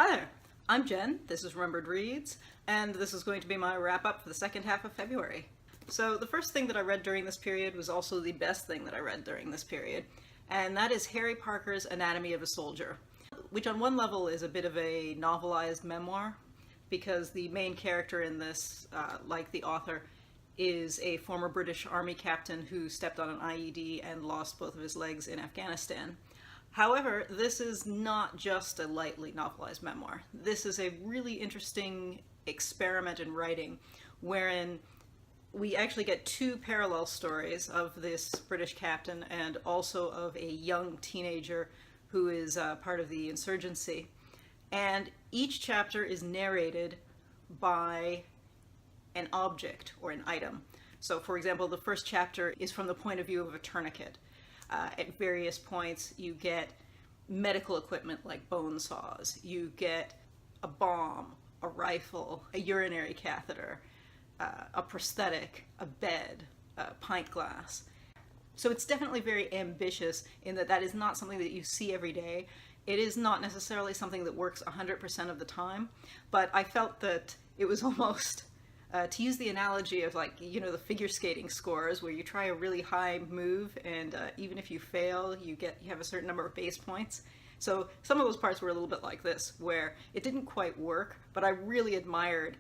Hi there, I'm Jen, this is Remembered Reads, and this is going to be my wrap-up for the second half of February. So the first thing that I read during this period was also the best thing that I read during this period, and that is Harry Parker's Anatomy of a Soldier, which on one level is a bit of a novelized memoir, because the main character in this, like the author, is a former British Army captain who stepped on an IED and lost both of his legs in Afghanistan. However, this is not just a lightly novelized memoir. This is a really interesting experiment in writing wherein we actually get two parallel stories of this British captain and also of a young teenager who is part of the insurgency. And each chapter is narrated by an object or an item. So, for example, the first chapter is from the point of view of a tourniquet. At various points, you get medical equipment like bone saws, you get a bomb, a rifle, a urinary catheter, a prosthetic, a bed, a pint glass. So it's definitely very ambitious in that that is not something that you see every day. It is not necessarily something that works 100% of the time, but I felt that it was almost to use the analogy of, like, you know, the figure skating scores where you try a really high move and even if you fail, you have a certain number of base points. So some of those parts were a little bit like this, where it didn't quite work, but I really admired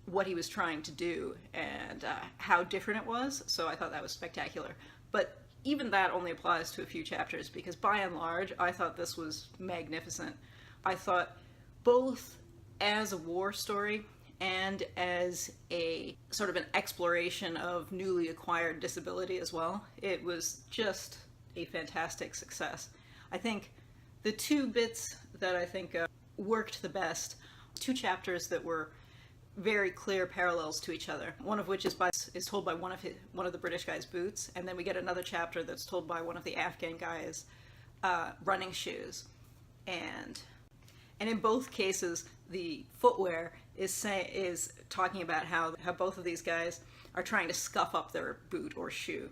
what he was trying to do and how different it was, so I thought that was spectacular. But even that only applies to a few chapters, because by and large, I thought this was magnificent. I thought both as a war story and as a sort of an exploration of newly acquired disability as well, it was just a fantastic success. I think the two bits that I think worked the best, two chapters that were very clear parallels to each other. One of which is told by one of the British guy's boots, and then we get another chapter that's told by one of the Afghan guy's running shoes. And in both cases, the footwear is talking about how both of these guys are trying to scuff up their boot or shoe.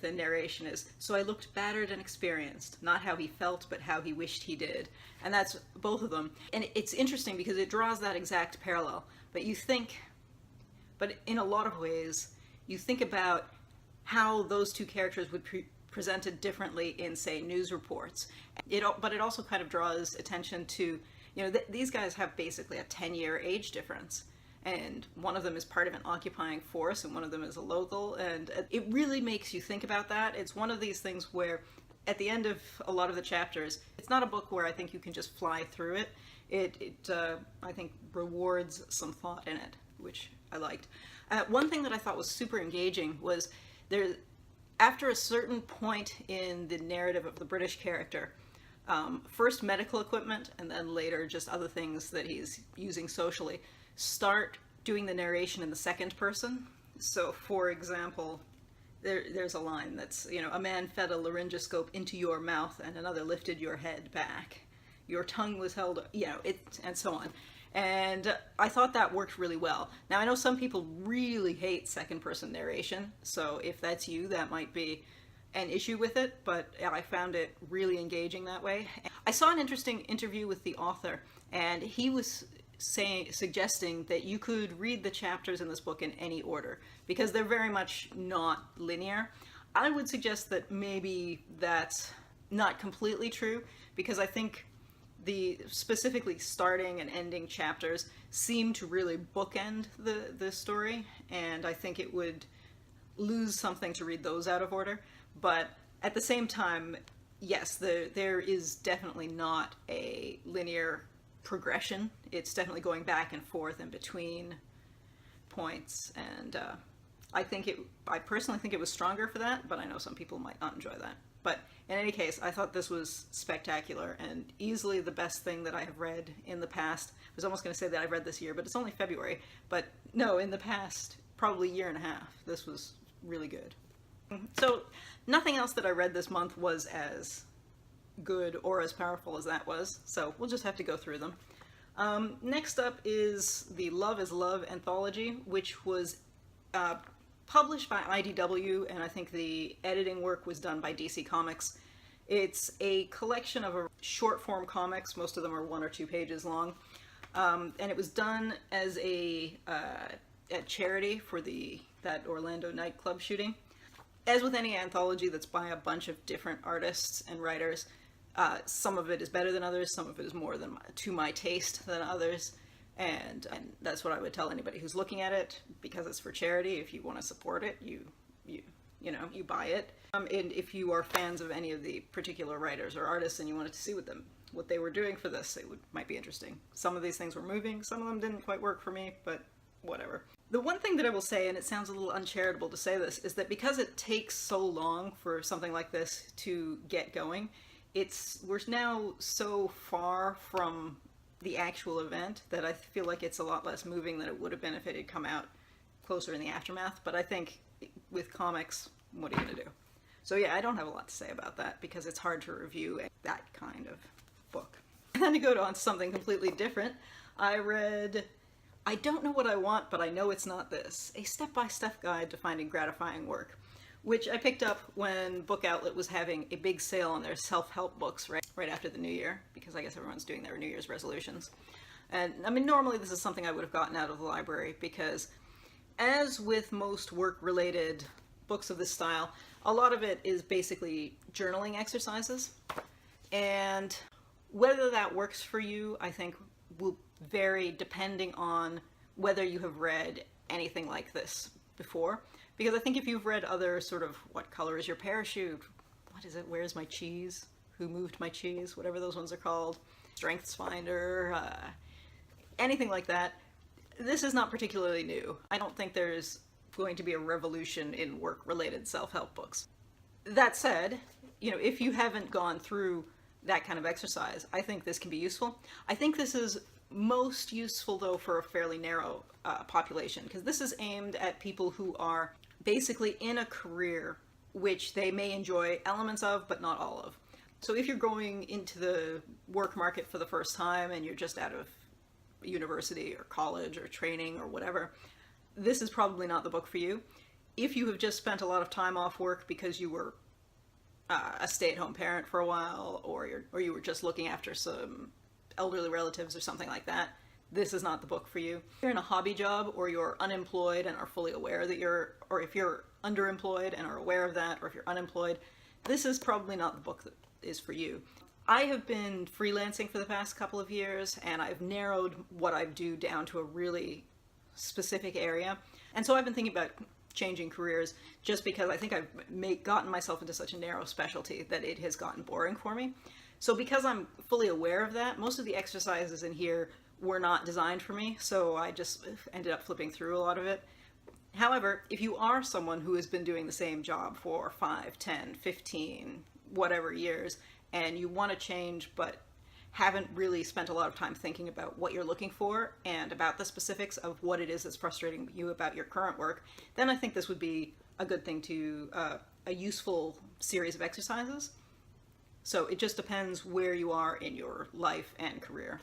The narration is, "So I looked battered and experienced, not how he felt, but how he wished he did." And that's both of them. And it's interesting because it draws that exact parallel. But in a lot of ways, you think about how those two characters would be presented differently in, say, news reports. But it also kind of draws attention to, you know, these guys have basically a 10-year age difference, and one of them is part of an occupying force and one of them is a local, and it really makes you think about that. It's one of these things where at the end of a lot of the chapters, it's not a book where I think you can just fly through it. It I think rewards some thought in it, which I liked. One thing that I thought was super engaging was after a certain point in the narrative of the British character, first medical equipment and then later just other things that he's using socially, start doing the narration in the second person. So, for example, there's a line that's, you know, "A man fed a laryngoscope into your mouth and another lifted your head back. Your tongue was held," you know, and so on. And I thought that worked really well. Now, I know some people really hate second-person narration, so if that's you, that might be an issue with it, but I found it really engaging that way. I saw an interesting interview with the author, and he was suggesting that you could read the chapters in this book in any order, because they're very much not linear. I would suggest that maybe that's not completely true, because I think the specifically starting and ending chapters seem to really bookend the story, and I think it would lose something to read those out of order. But at the same time, yes, there is definitely not a linear progression. It's definitely going back and forth in between points, and I personally think it was stronger for that, but I know some people might not enjoy that. But in any case, I thought this was spectacular and easily the best thing that I have read in the past. I was almost going to say that I've read this year, but it's only February. But no, in the past, probably year and a half, this was really good. So nothing else that I read this month was as good or as powerful as that was, so we'll just have to go through them. Next up is the Love is Love anthology, which was published by IDW, and I think the editing work was done by DC Comics. It's a collection of short form comics. Most of them are 1 or 2 pages long. And it was done as a charity for that Orlando nightclub shooting. As with any anthology that's by a bunch of different artists and writers, some of it is better than others, some of it is more to my taste than others, and that's what I would tell anybody who's looking at it. Because it's for charity, if you want to support it, you buy it. And if you are fans of any of the particular writers or artists and you wanted to see what they were doing for this, it might be interesting. Some of these things were moving, some of them didn't quite work for me, but whatever. The one thing that I will say, and it sounds a little uncharitable to say this, is that because it takes so long for something like this to get going, we're now so far from the actual event that I feel like it's a lot less moving than it would have been if it had come out closer in the aftermath. But I think with comics, what are you going to do? So yeah, I don't have a lot to say about that because it's hard to review that kind of book. And then to go on to something completely different, I read I Don't Know What I Want, But I Know It's Not This, a step-by-step guide to finding gratifying work, which I picked up when Book Outlet was having a big sale on their self-help books right after the new year, because I guess everyone's doing their New Year's resolutions. And I mean, normally this is something I would have gotten out of the library, because as with most work-related books of this style, a lot of it is basically journaling exercises. And whether that works for you, I think, will vary depending on whether you have read anything like this before. Because I think if you've read other sort of, what color is your parachute? What is it? Where's my cheese? Who moved my cheese? Whatever those ones are called. Strengths Finder, anything like that. This is not particularly new. I don't think there's going to be a revolution in work-related self-help books. That said, if you haven't gone through that kind of exercise, I think this can be useful. I think this is most useful, though, for a fairly narrow population, because this is aimed at people who are basically in a career which they may enjoy elements of, but not all of. So if you're going into the work market for the first time and you're just out of university or college or training or whatever, this is probably not the book for you. If you have just spent a lot of time off work because you were a stay-at-home parent for a while, or you were just looking after some elderly relatives or something like that, this is not the book for you. If you're in a hobby job, or you're unemployed and are fully aware that or if you're underemployed and are aware of that, or if you're unemployed, this is probably not the book that is for you. I have been freelancing for the past couple of years, and I've narrowed what I do down to a really specific area. And so I've been thinking about changing careers just because I think I've gotten myself into such a narrow specialty that it has gotten boring for me. So because I'm fully aware of that, most of the exercises in here were not designed for me, so I just ended up flipping through a lot of it. However, if you are someone who has been doing the same job for 5, 10, 15, whatever years, and you want to change but haven't really spent a lot of time thinking about what you're looking for and about the specifics of what it is that's frustrating you about your current work, then I think this would be a good thing a useful series of exercises. So it just depends where you are in your life and career.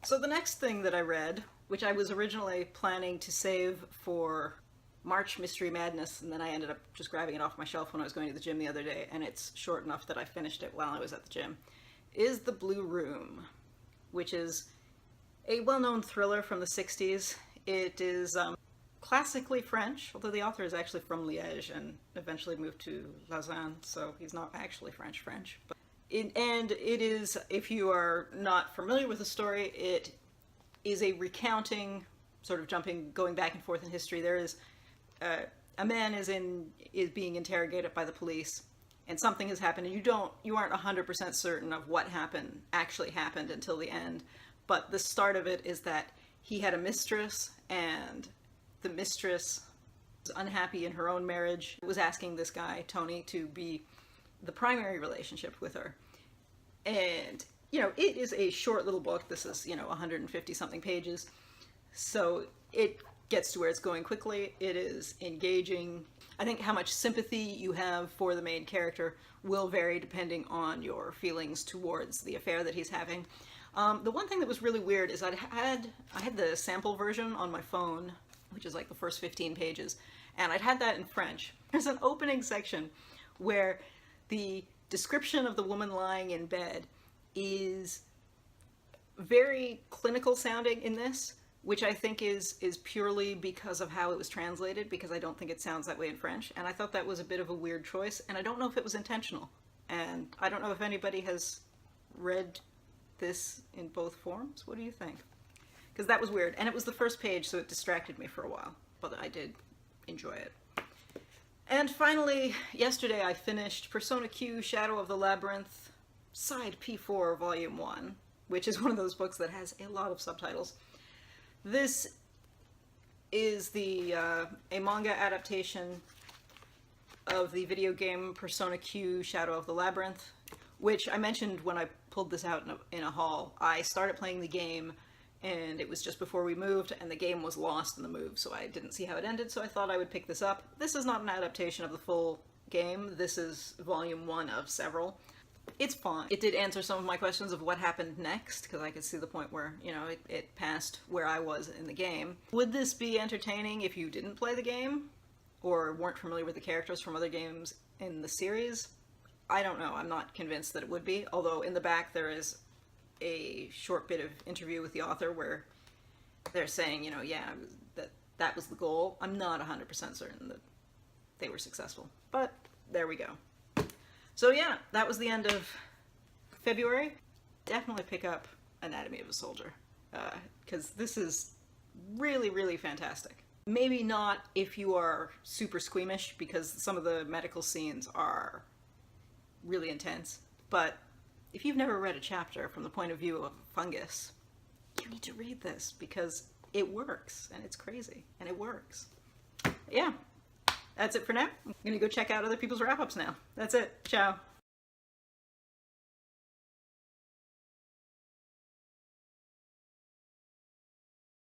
So the next thing that I read, which I was originally planning to save for March Mystery Madness, and then I ended up just grabbing it off my shelf when I was going to the gym the other day, and it's short enough that I finished it while I was at the gym, is The Blue Room, which is a well-known thriller from the 60s. It is classically French, although the author is actually from Liège and eventually moved to Lausanne, so he's not actually French. But and it is, if you are not familiar with the story, it is a recounting, sort of going back and forth in history. There is a man is being interrogated by the police, and something has happened, and you aren't 100% certain of what actually happened until the end. But the start of it is that he had a mistress, and the mistress was unhappy in her own marriage, was asking this guy, Tony, to be the primary relationship with her. And, it is a short little book. This is, 150 something pages. So it gets to where it's going quickly. It is engaging. I think how much sympathy you have for the main character will vary depending on your feelings towards the affair that he's having. The one thing that was really weird is I had the sample version on my phone, which is like the first 15 pages, and I'd had that in French. There's an opening section where the description of the woman lying in bed is very clinical sounding in this, which I think is purely because of how it was translated, because I don't think it sounds that way in French, and I thought that was a bit of a weird choice, and I don't know if it was intentional. And I don't know if anybody has read this in both forms. What do you think? Because that was weird, and it was the first page, so it distracted me for a while, but I did enjoy it. And finally, yesterday I finished Persona Q Shadow of the Labyrinth, Side P4, Volume 1, which is one of those books that has a lot of subtitles. This is a manga adaptation of the video game Persona Q Shadow of the Labyrinth, which I mentioned when I pulled this out in a haul. I started playing the game, and it was just before we moved, and the game was lost in the move, so I didn't see how it ended, so I thought I would pick this up. This is not an adaptation of the full game. This is volume 1 of several. It's fun. It did answer some of my questions of what happened next, because I could see the point where, you know, it passed where I was in the game. Would this be entertaining if you didn't play the game, or weren't familiar with the characters from other games in the series? I don't know. I'm not convinced that it would be, although in the back there is a short bit of interview with the author where they're saying, you know, yeah, that was the goal. I'm not 100% certain that they were successful, but there we go. So yeah, that was the end of February. Definitely pick up Anatomy of a Soldier, because this is really, really fantastic. Maybe not if you are super squeamish, because some of the medical scenes are really intense, but if you've never read a chapter from the point of view of fungus, you need to read this, because it works, and it's crazy, and it works. Yeah. That's it for now. I'm gonna go check out other people's wrap-ups now. That's it. Ciao.